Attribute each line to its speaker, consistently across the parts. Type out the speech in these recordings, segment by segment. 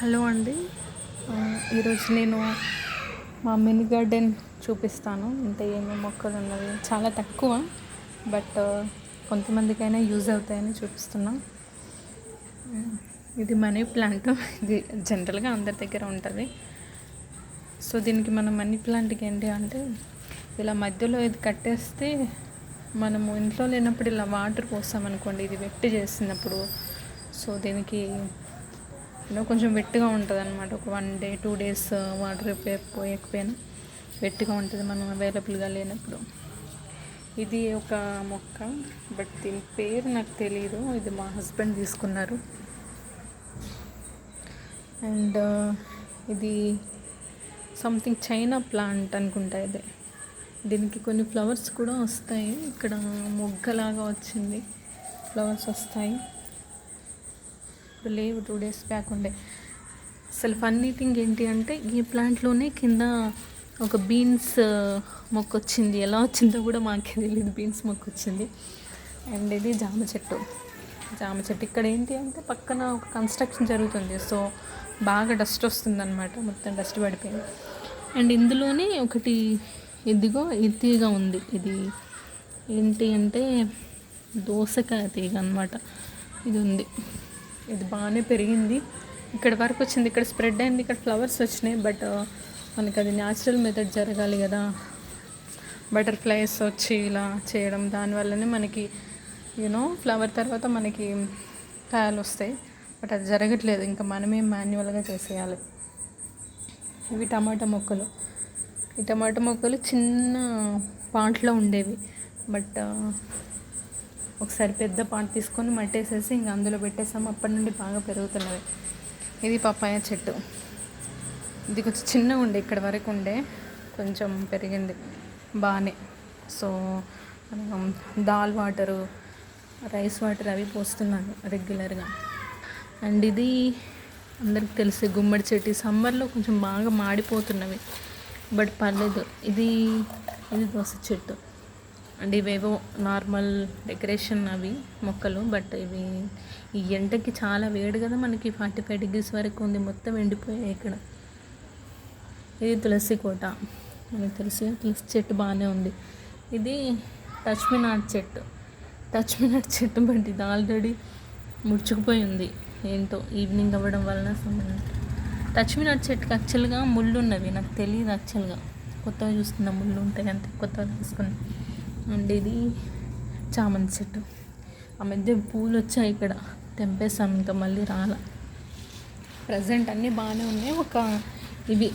Speaker 1: Hello అండి. ఈరోజు నేను మా మినీ గార్డెన్ చూపిస్తాను. అంటే ఏమేమి మొక్కలు ఉన్నవి చాలా తక్కువ, బట్ కొంతమందికైనా యూజ్ అవుతాయని చూపిస్తున్నా. ఇది మనీ ప్లాంట్. ఇది జనరల్గా అందరి దగ్గర ఉంటుంది. సో దీనికి మనం మనీ ప్లాంట్కి ఏంటి అంటే ఇలా మధ్యలో ఇది కట్టేస్తే మనము ఇంట్లో లేనప్పుడు ఇలా వాటర్ పోసామనుకోండి, ఇది వెట్టి చేసినప్పుడు సో దీనికి కొంచెం వెట్టిగా ఉంటుంది అనమాట. ఒక 1 day 2 days వాటర్ పోయకపోయినా వెట్టిగా ఉంటుంది మనం అవైలబుల్గా లేనప్పుడు. ఇది ఒక మొక్క, బట్ దీని పేరు నాకు తెలియదు. ఇది మా హస్బెండ్ తీసుకున్నారు. అండ్ ఇది సంథింగ్ చైనా ప్లాంట్ అనుకుంటా. ఇది దీనికి కొన్ని ఫ్లవర్స్ కూడా వస్తాయి. ఇక్కడ మొగ్గలాగా వచ్చింది, ఫ్లవర్స్ వస్తాయి. లేవు, 2 days బ్యాక్ ఉండే. అసలు ఫన్నీ థింగ్ ఏంటి అంటే ఈ ప్లాంట్లోనే కింద ఒక బీన్స్ మొక్క వచ్చింది. ఎలా వచ్చిందో కూడా మాకే తెలియదు. బీన్స్ మొక్క వచ్చింది. అండ్ ఇది జామ చెట్టు. ఇక్కడ ఏంటి అంటే పక్కన ఒక కన్స్ట్రక్షన్ జరుగుతుంది. సో బాగా డస్ట్ వస్తుందన్నమాట, మొత్తం డస్ట్ పడిపోయింది. అండ్ ఇందులోనే ఒకటి ఇదిగో ఈ తీగ ఉంది. ఇది ఏంటి అంటే దోసకాయ తీగ అన్నమాట. ఇది ఉంది, ఇది బాగానే పెరిగింది. ఇక్కడ వరకు వచ్చింది, ఇక్కడ స్ప్రెడ్ అయింది, ఇక్కడ ఫ్లవర్స్ వచ్చినాయి. బట్ మనకి అది న్యాచురల్ మెథడ్ జరగాలి కదా, బటర్ఫ్లైస్ వచ్చి ఇలా చేయడం, దానివల్లనే మనకి ఫ్లవర్ తర్వాత మనకి కాయలు వస్తాయి. బట్ అది జరగట్లేదు, ఇంకా మనమే మాన్యువల్గా చేసేయాలి. ఇవి టమాటా మొక్కలు. ఈ టమాటా మొక్కలు చిన్న పాంట్లో ఉండేవి, బట్ ఒకసారి పెద్ద పాట్ తీసుకొని మట్టేసేసి ఇంకా అందులో పెట్టేసాము. అప్పటి నుండి బాగా పెరుగుతున్నది. ఇది పపాయ చెట్టు. ఇది కొంచెం చిన్నగా ఉండే, ఇక్కడ వరకు ఉండే, కొంచెం పెరిగింది బాగానే. So dal water, rice water అవి పోస్తున్నాను రెగ్యులర్గా. అండ్ ఇది అందరికి తెలిసే గుమ్మడి చెట్టు. సమ్మర్లో కొంచెం బాగా మాడిపోతున్నవి, బట్ పర్లేదు. ఇది దోస చెట్టు. అండ్ ఇవేవో నార్మల్ డెకరేషన్ అవి మొక్కలు, బట్ ఇవి ఈ ఎండకి చాలా వేడి కదా, మనకి 45 degrees వరకు ఉంది. మొత్తం ఎండిపోయాయి ఇక్కడ. ఇది తులసి కోట. మనకు తులసి చెట్టు బాగానే ఉంది. ఇది టచ్ మీ నాట్ చెట్టు. బట్ ఇది ఆల్రెడీ ముడుచుకుపోయి ఉంది. ఏంటో ఈవినింగ్ అవ్వడం వలన. టచ్ మీ నాట్ చెట్టుకి యాక్చువల్గా ముళ్ళు ఉన్నవి, నాకు తెలియదు. యాక్చువల్గా కొత్తగా చూస్తున్నా ముళ్ళు ఉంటాయి అంతే, కొత్తగా తీసుకుని. అండ్ ఇది చామంతి చెట్టు. ఆ మధ్య పూలు వచ్చాయి, ఇక్కడ తెంపేసాం, ఇంకా మళ్ళీ రాలా. ప్రజెంట్ అన్నీ బాగానే ఉన్నాయి. ఒక ఇవి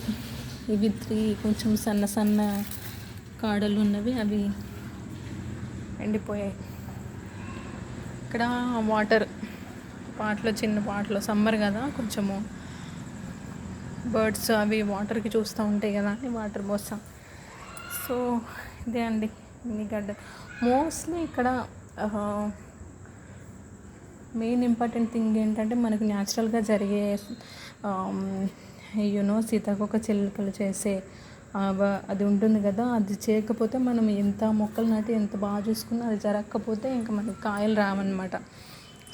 Speaker 1: 3 కొంచెం సన్న కాడలు ఉన్నవి, అవి ఎండిపోయాయి. ఇక్కడ వాటర్ పాటలో, చిన్న పాటలో, సమ్మర్ కదా, కొంచెము బర్డ్స్ అవి వాటర్కి చూస్తూ ఉంటాయి కదా అని వాటర్ పోస్తాం. సో ఇదే అండి మినీ గార్డెన్. మోస్ట్లీ ఇక్కడ మెయిన్ ఇంపార్టెంట్ థింగ్ ఏంటంటే మనకు న్యాచురల్గా జరిగే సీతాకోక చిలుకలు చేసే అది ఉంటుంది కదా, అది చేయకపోతే మనం ఎంత మొక్కలు నాటి ఎంత బాగా చూసుకున్నా అది జరగకపోతే ఇంకా మనకి కాయలు రావన్నమాట.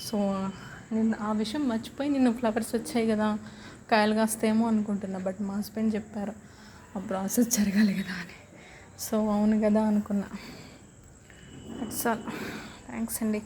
Speaker 1: సో నేను ఆ విషయం మర్చిపోయి నిన్న ఫ్లవర్స్ వచ్చాయి కదా, కాయలు కాస్తేమో అనుకుంటున్నా. బట్ మా హస్బెండ్ చెప్పారు ఆ ప్రాసెస్ జరగాలి కదా అని. సో అవును కదా అనుకున్నా. That's all. థ్యాంక్స్ అండి.